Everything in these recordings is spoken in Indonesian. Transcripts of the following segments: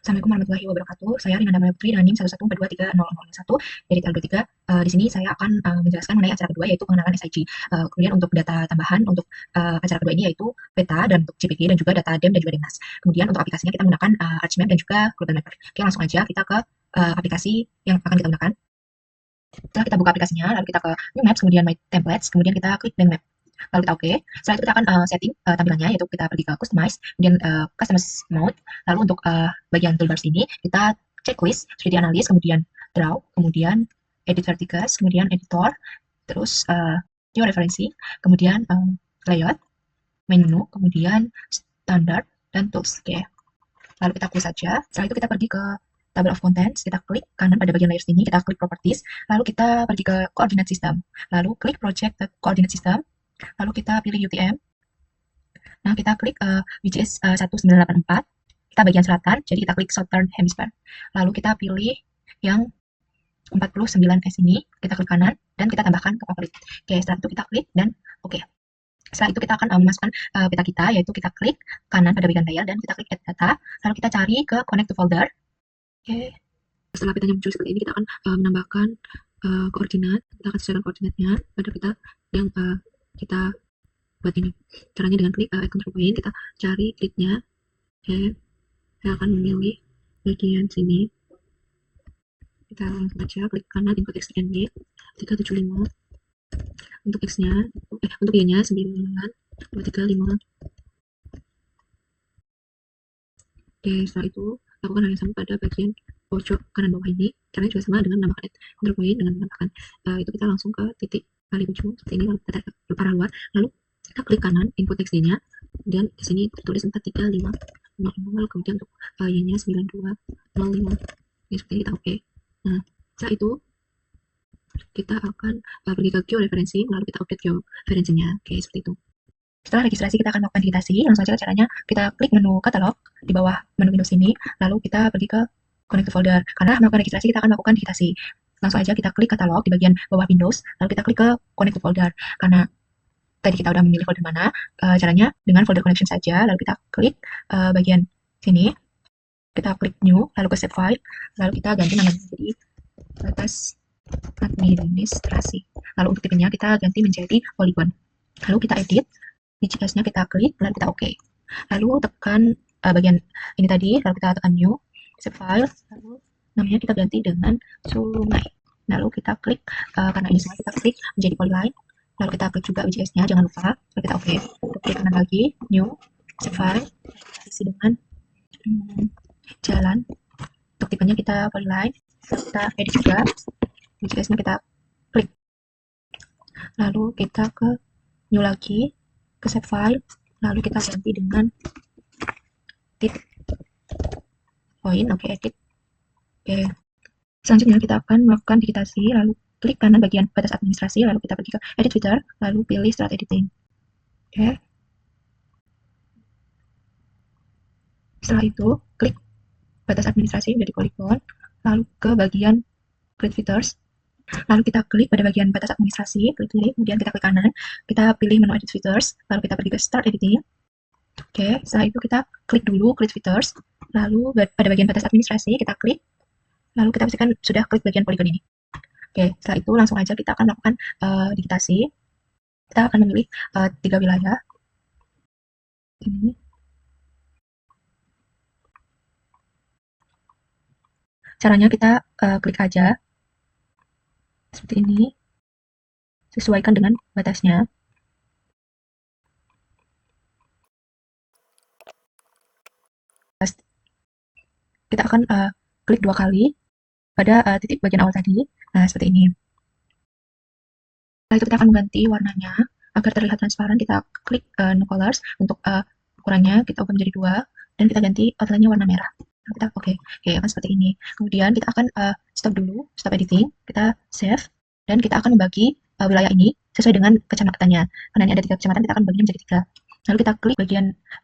Assalamualaikum warahmatullahi wabarakatuh. Saya Rina Damaya Putri dengan NIM 114230001 dari Tel23. Di sini saya akan menjelaskan mengenai acara kedua yaitu pengenalan SIG. Kemudian untuk data tambahan untuk acara kedua ini yaitu peta dan untuk CPG dan juga data DEM dan juga DEMNAS. Kemudian untuk aplikasinya kita menggunakan ArchMap dan juga Google Mapper. Oke, langsung aja kita ke aplikasi yang akan kita gunakan. Setelah kita buka aplikasinya, lalu kita ke New Maps, kemudian My Templates, kemudian kita klik Bank Map. Lalu kita oke. Setelah itu kita akan setting tampilannya, yaitu kita pergi ke Customize, kemudian Customize Mode. Lalu untuk bagian toolbars ini, kita checklist, 3D Analyst, kemudian Draw, kemudian Edit Verticals, kemudian Editor, terus Georeferencing, kemudian Layout, Main Menu, kemudian Standard, dan Tools. Oke. Lalu kita klik saja. Setelah itu kita pergi ke table of contents, kita klik kanan pada bagian layers ini, kita klik properties, lalu kita pergi ke coordinate system, lalu klik project coordinate system, lalu kita pilih UTM. Nah, kita klik WGS 1984, kita bagian selatan, jadi kita klik Southern Hemisphere. Lalu kita pilih yang 49S ini, kita klik kanan, dan kita tambahkan ke favorit. Oke, setelah itu kita klik, dan oke. Setelah itu kita akan memasukkan peta kita, yaitu kita klik kanan pada bagian layar, dan kita klik Add Data, lalu kita cari ke Connect to Folder. Oke, setelah petanya muncul seperti ini, kita akan menambahkan koordinat. Kita akan sesuaikan koordinatnya pada peta yang kita buat ini. Caranya dengan klik control point, kita cari gridnya. Oke, saya akan memilih bagian sini. Kita langsung aja klik kanan input X and Y 375. Untuk X-nya, untuk Y-nya 9235. Oke, setelah itu lakukan hal yang sama pada bagian pojok kanan bawah ini. Caranya juga sama dengan menambahkan control point dengan menambahkan itu kita langsung ke titik paling ujung seperti ini, lalu kita parah luar, lalu kita klik kanan input XD-nya, kemudian di sini tertulis 43500, kemudian untuk Y-nya 9205. Ini seperti ini, kita oke. Nah, setelah itu kita akan pergi ke georeferencing, lalu kita update georeferencingnya. Oke, seperti itu. Setelah registrasi, kita akan melakukan digitasi. Langsung saja caranya, kita klik menu katalog di bawah menu Windows ini, lalu kita pergi ke Connect to Folder. Karena melakukan registrasi, kita akan melakukan digitasi. Langsung aja kita klik katalog di bagian bawah Windows, lalu kita klik ke Connect to Folder. Karena tadi kita udah memilih folder mana, caranya dengan folder connection saja, lalu kita klik bagian sini, kita klik New, lalu ke Save File, lalu kita ganti namanya jadi batas administrasi. Lalu untuk tipenya kita ganti menjadi polygon. Lalu kita edit, DCS-nya kita klik, lalu kita oke. Lalu tekan bagian ini tadi, lalu kita tekan New, Save File, lalu namanya kita ganti dengan Sungai. Lalu kita klik, karena ini semua kita klik menjadi polyline, lalu kita klik juga WGS-nya, jangan lupa, lalu kita oke. Klik kanan lagi, New, Save File, isi dengan jalan. Untuk tipenya kita polyline, lalu kita edit juga, WGS-nya kita klik. Lalu kita ke New lagi, ke Save File, lalu kita ganti dengan tip point, oke, edit. Oke. Selanjutnya kita akan melakukan digitasi, lalu klik kanan bagian batas administrasi, lalu kita pergi ke Edit Feature, lalu pilih Start Editing. Oke. Setelah itu, klik batas administrasi menjadi polygon, lalu ke bagian Grid Features, lalu kita klik pada bagian batas administrasi, klik pilih, kemudian kita klik kanan, kita pilih menu Edit Features, lalu kita pergi ke Start Editing. Oke, setelah itu kita klik dulu Grid Features, lalu pada bagian batas administrasi kita klik, lalu kita pastikan sudah klik bagian polygon ini. Oke, setelah itu langsung aja kita akan melakukan digitasi. Kita akan memilih 3 wilayah. Ini. Caranya kita klik aja seperti ini, sesuaikan dengan batasnya. Kita akan klik 2 kali pada titik bagian awal tadi. Nah, seperti ini. Setelah itu kita akan mengganti warnanya agar terlihat transparan. Kita klik No Colors untuk ukurannya kita ubah menjadi 2 dan kita ganti outline-nya warna merah. Nah, kita oke, akan seperti ini. Kemudian kita akan stop dulu, stop editing, kita save dan kita akan membagi wilayah ini sesuai dengan kecamatannya. Karena ini ada 3 kecamatan, kita akan baginya menjadi 3. Lalu kita klik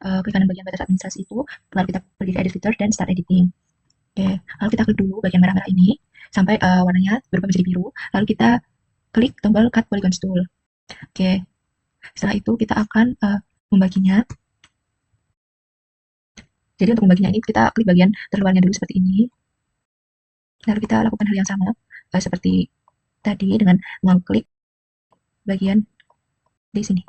kanan bagian batas administrasi itu, lalu kita pergi ke Edit Feature dan Start Editing. Oke, lalu kita klik dulu bagian merah-merah ini sampai warnanya berubah menjadi biru. Lalu kita klik tombol Cut Polygons Tool. Oke, setelah itu kita akan membaginya. Jadi untuk membaginya ini kita klik bagian terluarnya dulu seperti ini. Lalu kita lakukan hal yang sama seperti tadi dengan mengklik bagian di sini.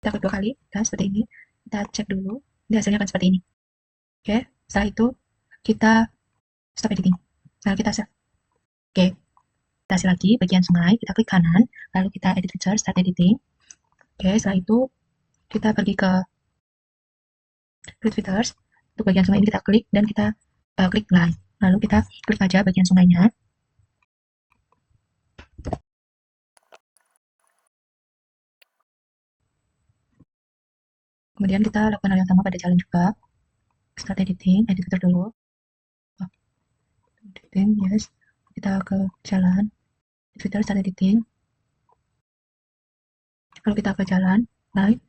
Kita klik 2 kali dan seperti ini. Kita cek dulu. Ini hasilnya akan seperti ini. Oke, setelah itu kita stop editing. Setelah kita save. Oke, kita hasil lagi bagian sungai, kita klik kanan, lalu kita edit feature, start editing. Oke, setelah itu kita pergi ke create features. Untuk bagian sungai ini kita klik dan kita klik line. Lalu kita klik aja bagian sungainya. Kemudian kita lakukan hal yang sama pada jalan juga. Start editing, edit feature dulu. Oh, editing, yes. Kita ke jalan, edit feature, start editing. Kalau kita ke jalan, line.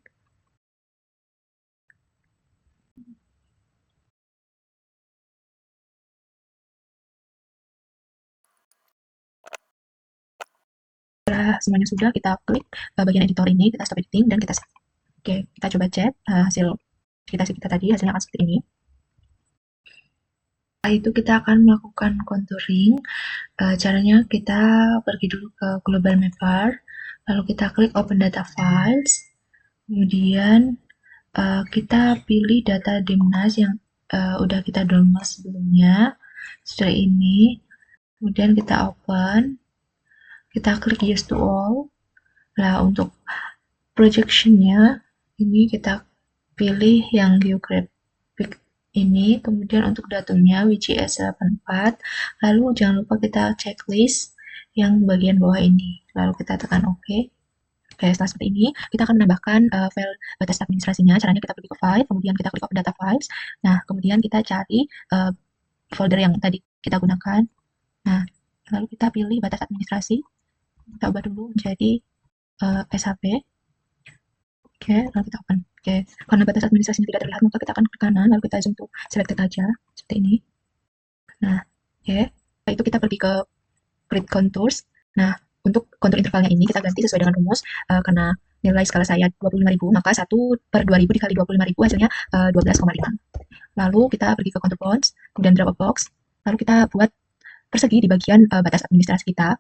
Setelah semuanya sudah, kita klik bagian editor ini, kita stop editing dan kita save. Oke, kita coba cek hasil kita tadi, hasilnya akan seperti ini. Setelah itu kita akan melakukan contouring. Caranya kita pergi dulu ke global mapper, lalu kita klik open data files, kemudian kita pilih data dimnas yang udah kita download sebelumnya. Setelah ini, kemudian kita open, kita klik yes to all. Nah, untuk projectionnya ini kita pilih yang geographic ini, kemudian untuk datumnya WGS 84, lalu jangan lupa kita checklist yang bagian bawah ini, lalu kita tekan OK. Oke, setelah seperti ini, kita akan menambahkan file batas administrasinya. Caranya kita pergi ke file, kemudian kita klik open data files. Nah, kemudian kita cari folder yang tadi kita gunakan. Nah, lalu kita pilih batas administrasi. Kita ubah dulu menjadi SHP. Oke, lalu kita open. Oke, karena batas administrasinya tidak terlihat, maka kita akan ke kanan, lalu kita zoom to selected aja, seperti ini. Nah, oke. Setelah itu kita pergi ke create contours. Nah, untuk kontur intervalnya ini kita ganti sesuai dengan rumus, karena nilai skala saya 25.000, maka 1/2000 dikali 25.000 hasilnya 12,5. Lalu kita pergi ke contour points, kemudian drag a box, lalu kita buat persegi di bagian batas administrasi kita.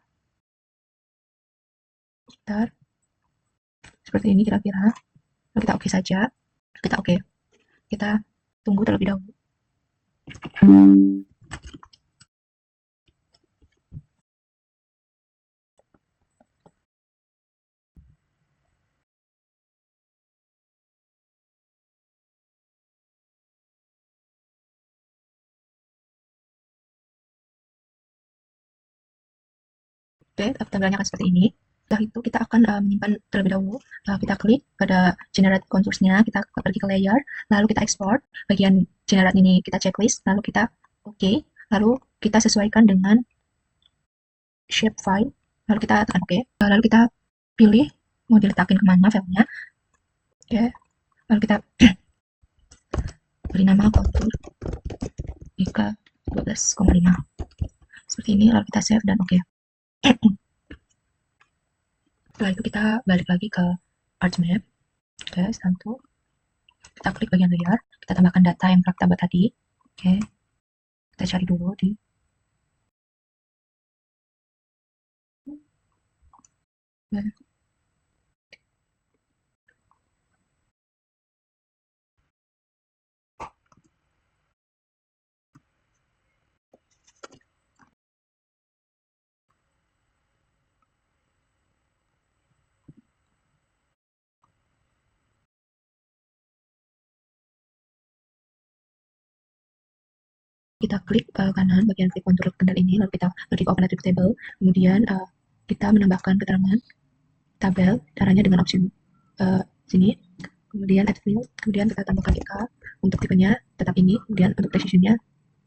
Bentar. Seperti ini kira-kira. Lalu kita oke saja. Kita oke. Kita tunggu terlebih dahulu. Oke, tampilannya akan seperti ini. Setelah itu kita akan menyimpan terlebih dahulu. Kita klik pada generate contours-nya, kita pergi ke layer, lalu kita export. Bagian generate ini kita checklist, lalu kita oke, lalu kita sesuaikan dengan shape file, lalu kita tekan oke, lalu kita pilih mau diletakin kemana filenya. Oke, lalu kita beri nama contour Ika 12,5 seperti ini, lalu kita save dan oke. Setelah itu kita balik lagi ke ArchMap. Oke, setelah itu kita klik bagian layer, kita tambahkan data yang telah kita buat tadi. Oke, kita cari dulu di kita klik kanan bagian klik control kendali ini, lalu kita pergi ke open attribute table, kemudian kita menambahkan keterangan tabel, caranya dengan opsi sini, kemudian add field, kemudian kita tambahkan IK, untuk tipenya tetap ini, kemudian untuk precisionnya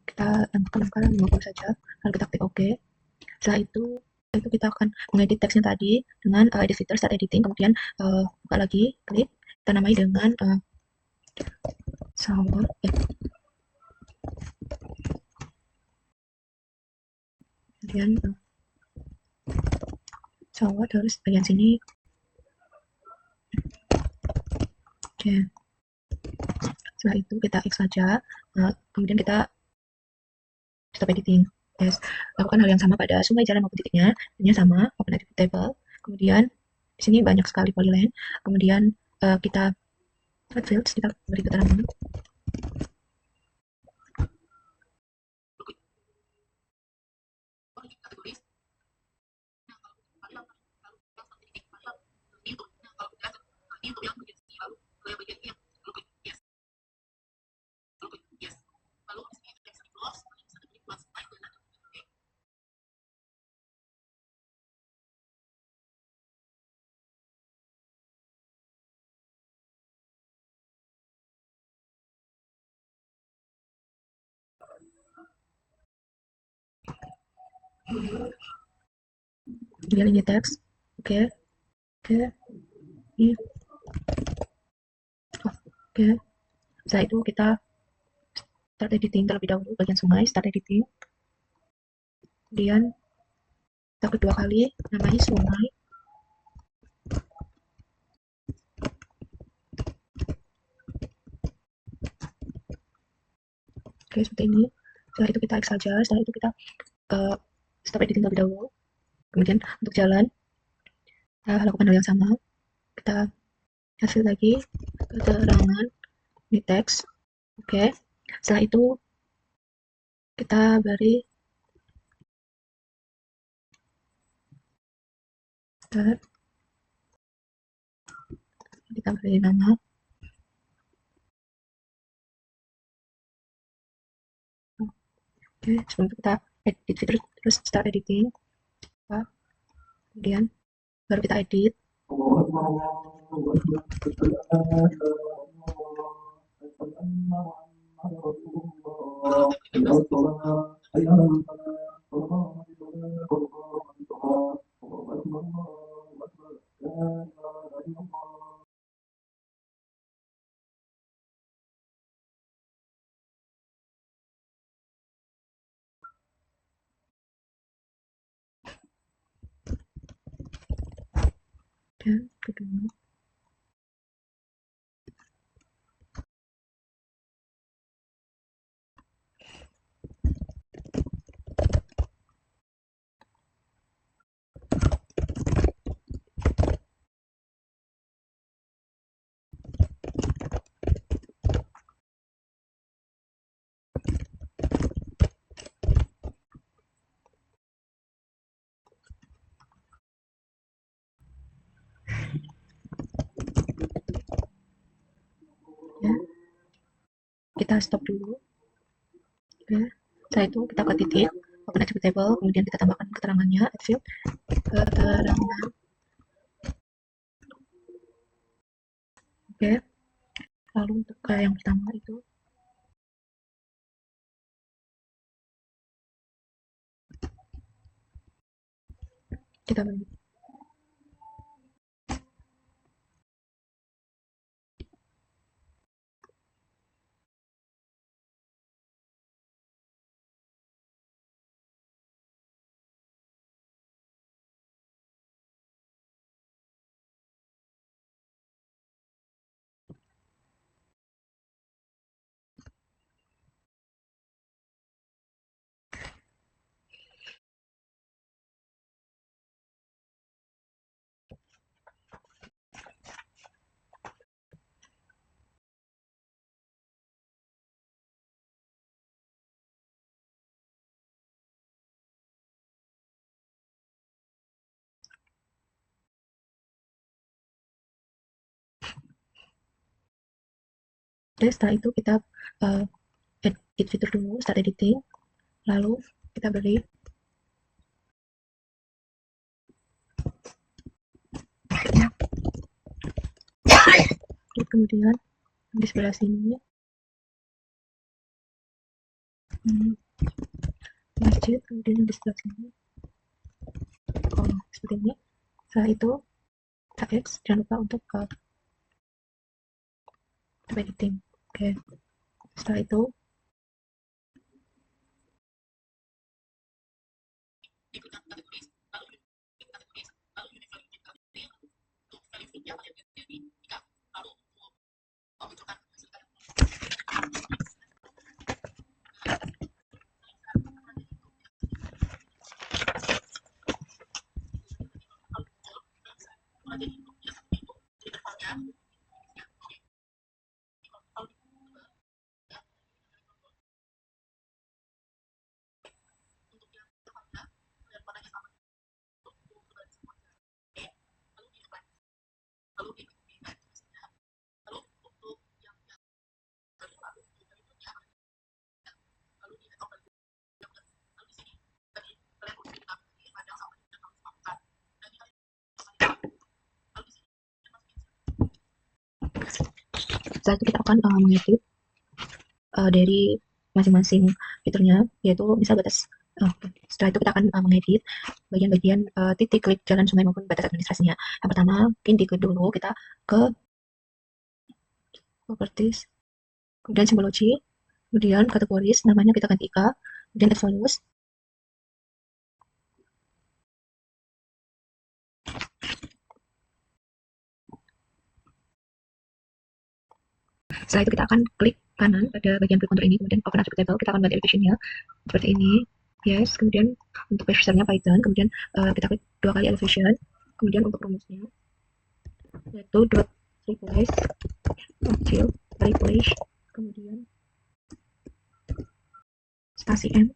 kita tambahkan 50 saja, lalu kita klik OK. Setelah itu kita akan mengedit teksnya tadi dengan edit feature start editing, kemudian buka lagi, klik, kita namai dengan sawah, kemudian sawah, terus bagian sini Oke, setelah itu kita X saja, kemudian kita stop editing. Yes, lakukan hal yang sama pada sungai, jalan maupun titiknya, ini sama, open edit table, kemudian di sini banyak sekali polyline, kemudian kita add fields, kita beri keterangan. Kemudian ini teks, oke, oke, ini, oke. Setelah itu kita start editing terlebih dahulu, bagian sungai, start editing, kemudian kita kedua kali, namanya sungai, oke, seperti ini. Setelah itu kita X saja, setelah itu kita stop editing terlebih dahulu, kemudian untuk jalan, kita lakukan hal yang sama, kita hasil lagi keterangan di teks, oke. Setelah itu kita beri kita beri nama, oke. Sebelum itu kita edit fitur, terus start editing, kemudian baru kita edit. Dan kedua, ya, kita stop dulu, oke. Setelah itu kita ke titik, open attribute table, kemudian kita tambahkan keterangannya, add field, keterangan, oke. Lalu untuk yang pertama itu kita beri dan setelah itu kita edit fitur dulu, start editing, lalu kita beri kemudian di sebelah sini masjid, kemudian di sebelah sini seperti ini. Setelah itu X, jangan lupa untuk editing, oke. Setelah itu Setelah itu kita akan mengedit dari masing-masing fiturnya, yaitu misal batas. Setelah itu kita akan mengedit bagian-bagian titik klik jalan sungai maupun batas administrasinya. Yang pertama, mungkin diklik dulu kita ke properties, kemudian simbologi, kemudian kategoris, namanya kita ganti IKA, kemudian evaluate. Setelah itu kita akan klik kanan pada bagian klik kontur ini, kemudian open object table, kita akan ganti elevationnya seperti ini, yes. Kemudian untuk page-nya Python, kemudian kita klik 2 kali elevation, kemudian untuk rumusnya yaitu dot replace kecil replace, kemudian spasi M,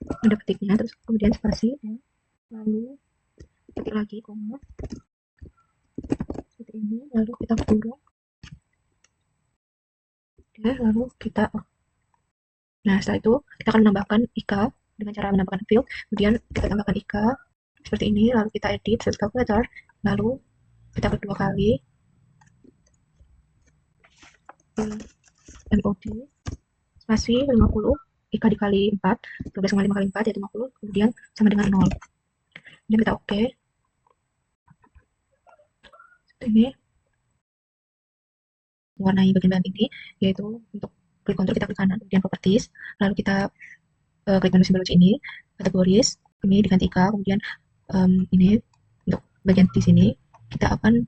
ada ketiknya, terus kemudian spasi M, lalu ketik lagi koma seperti ini, lalu kita kurung, lalu kita nah setelah itu kita akan menambahkan IKA dengan cara menambahkan field, kemudian kita tambahkan IKA seperti ini, lalu kita edit search calculator, lalu kita klik 2 kali MOD spasi 50 IKA dikali 4, 12,5 kali 4 yaitu 50, kemudian sama dengan 0. Kemudian kita oke. Seperti ini warnai bagian ini, yaitu untuk klik kontrol kita klik kanan, kemudian properties, lalu kita klik menu simbologi ini, kategoris, ini diganti IKA, kemudian ini untuk bagian di sini kita akan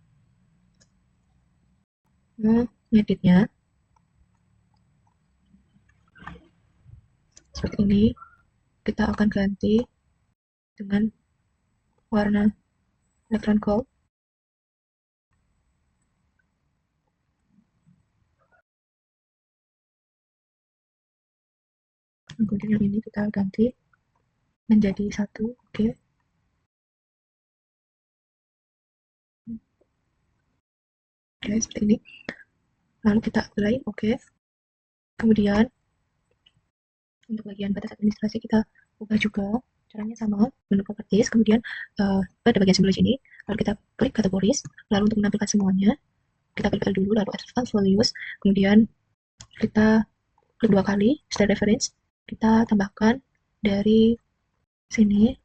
mengeditnya seperti ini. Kita akan ganti dengan warna electron gold, kemudian yang ini kita ganti menjadi 1, oke. Oke, seperti ini. Lalu kita apply, oke. Kemudian untuk bagian batas administrasi kita ubah juga, caranya sama, menu properties, kemudian pada bagian simbol ini, lalu kita klik kategoris, lalu untuk menampilkan semuanya, kita klik dulu, lalu advance values, kemudian kita klik 2 kali, style reference, kita tambahkan dari sini,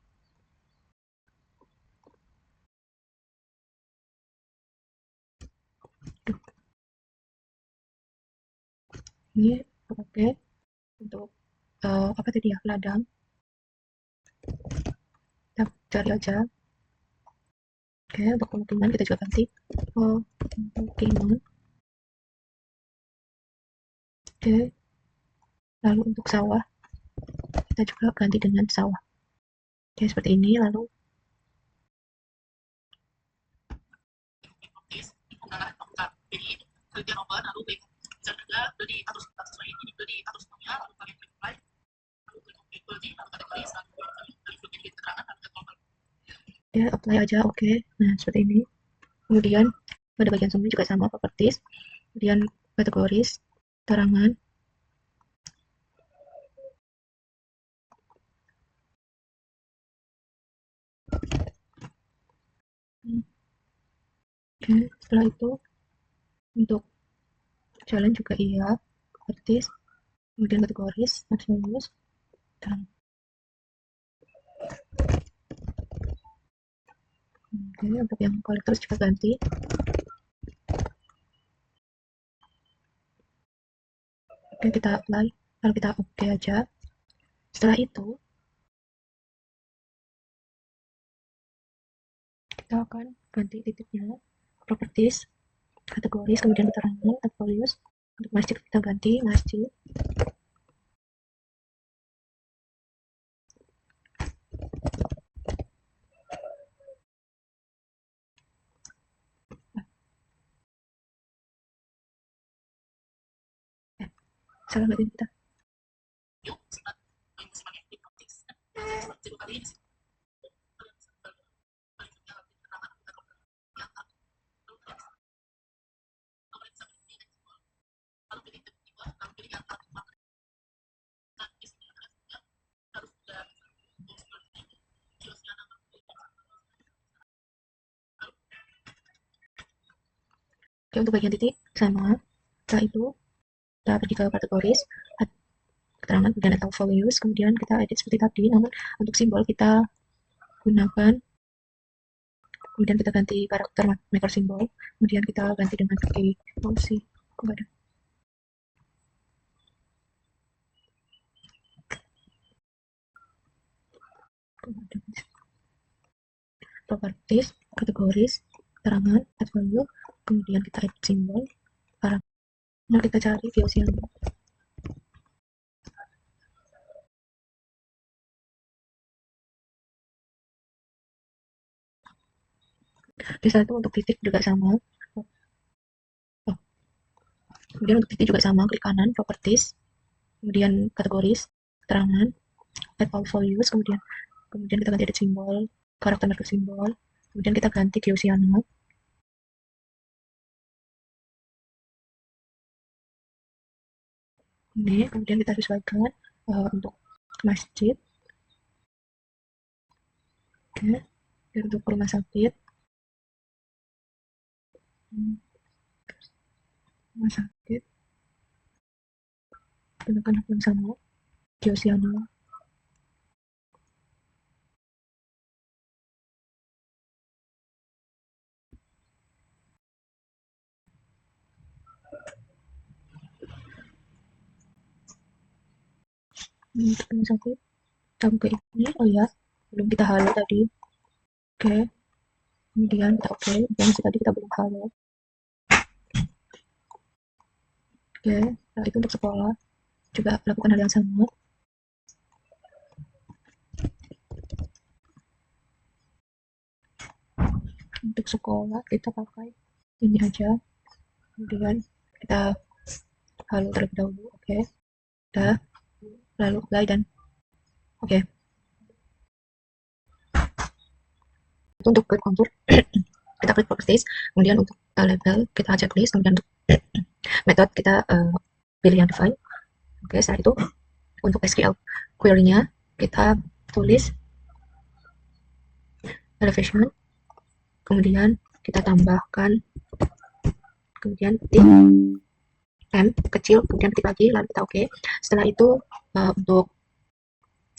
ini oke, untuk apa tadi ya, ladang, kita cari aja, oke. Untuk pemukiman kita juga ganti pemukiman, oke. Lalu untuk sawah kita juga ganti dengan sawah, oke, seperti ini. Lalu ya apply aja, oke. Nah seperti ini. Kemudian pada bagian sini juga sama, properties, kemudian kategoris, terangan, oke. Setelah itu untuk jalan juga iya, properties, kemudian kategoris, maximus, terang. Oke, untuk yang kolektor juga ganti. Oke, kita apply, lalu kita oke aja. Setelah itu kita akan ganti titiknya, properties, kategoris, kemudian keterangan, values. Untuk masjid kita ganti masjid. Salah nggak kita? Oke, untuk bagian titik sama. Setelah itu kita pergi ke kategoris, keterangan, kemudian add values, kemudian kita edit seperti tadi, namun untuk simbol kita gunakan, kemudian kita ganti karakter maker simbol, kemudian kita ganti dengan pakai fungsi. Enggak ada. Properties, kategoris, keterangan, add value, kemudian kita edit simbol, karakter. Nah, kita cari view yang di satu untuk titik juga sama. Oh, kemudian untuk titik juga sama, klik kanan, properties, kemudian kategoris, keterangan, add all values, kemudian kita ganti edit simbol, karakter marker simbol, kemudian kita ganti Gaussiana. Ini kemudian kita sesuaikan untuk masjid. Oke, dan untuk rumah sakit, rumah sakit gunakan hak yang sama, Gaussiana. Untuk rumah sakit sampai ini, oh ya, belum kita halo tadi. Oke, kemudian kita oke, yang tadi kita belum halo. Oke, nah itu untuk sekolah juga lakukan hal yang sama. Untuk sekolah kita pakai ini aja, kemudian kita halo terlebih dahulu. Oke, udah, lalu apply dan oke. Itu untuk klik kontur kita klik properties, kemudian untuk label kita ajak list, kemudian untuk metode kita pilih yang define. Oke, setelah itu untuk SQL query-nya kita tulis elevation, kemudian kita tambahkan, kemudian ketik M kecil, kemudian ketik lagi, lalu kita oke. Setelah itu untuk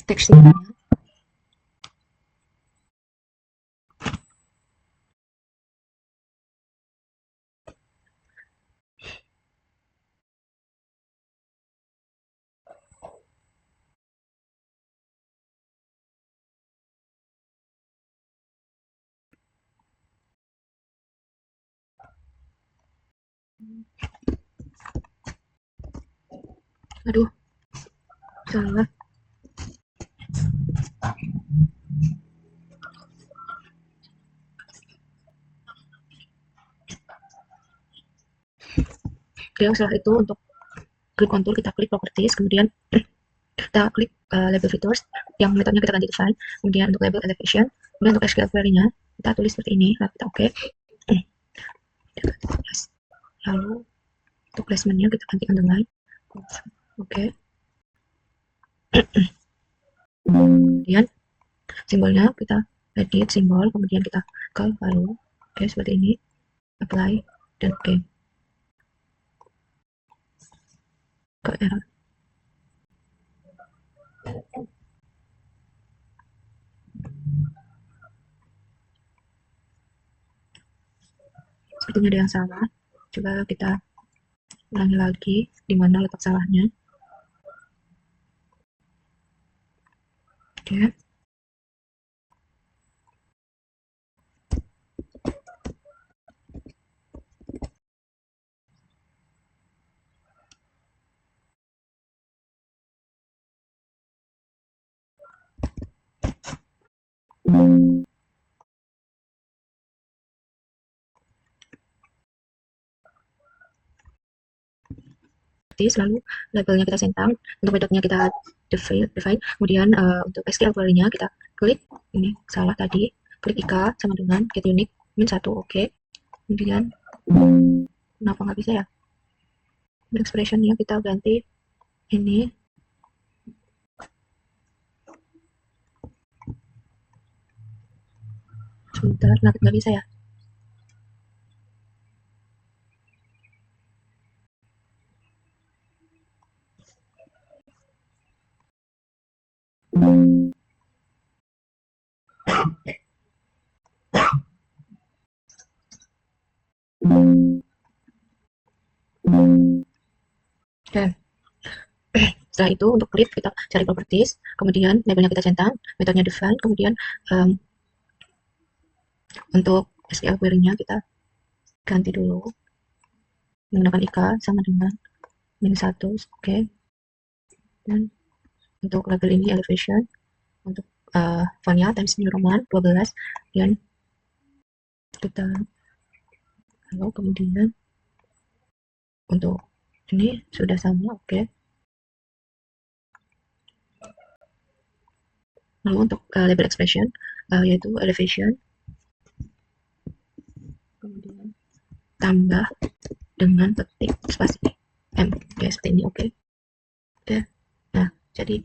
teksturnya aduh salah. Oke, setelah itu untuk klik kontur kita klik properties, kemudian kita klik label features yang metodenya kita ganti define, kemudian untuk label elevation, kemudian untuk SQL query-nya kita tulis seperti ini, lalu kita oke. Lalu untuk placement-nya kita ganti underline. Oke. Kemudian simbolnya kita edit simbol, kemudian kita ke baru. Oke, seperti ini. Apply dan oke. Ke error. Sepertinya ada yang salah. Coba kita ulangi lagi di mana letak salahnya. Oke. Lalu labelnya kita centang, untuk metodenya kita define, kemudian untuk SQL query-nya kita klik ini salah tadi, klik IK sama dengan get unique min 1 oke. Kemudian kenapa nggak bisa ya, expression-nya kita ganti ini, sebentar nggak bisa ya. Oke. Setelah itu untuk clip kita cari properties, kemudian labelnya kita centang, metodenya define, kemudian untuk SQL query-nya kita ganti dulu menggunakan IK sama dengan -1, oke. Dan untuk label ini elevation, untuk fontnya Times New Roman 12, dan kita kemudian untuk ini sudah sama, oke. Lalu untuk label expression yaitu elevation, kemudian tambah dengan petik spasi M, oke, seperti ini, oke. Nah, jadi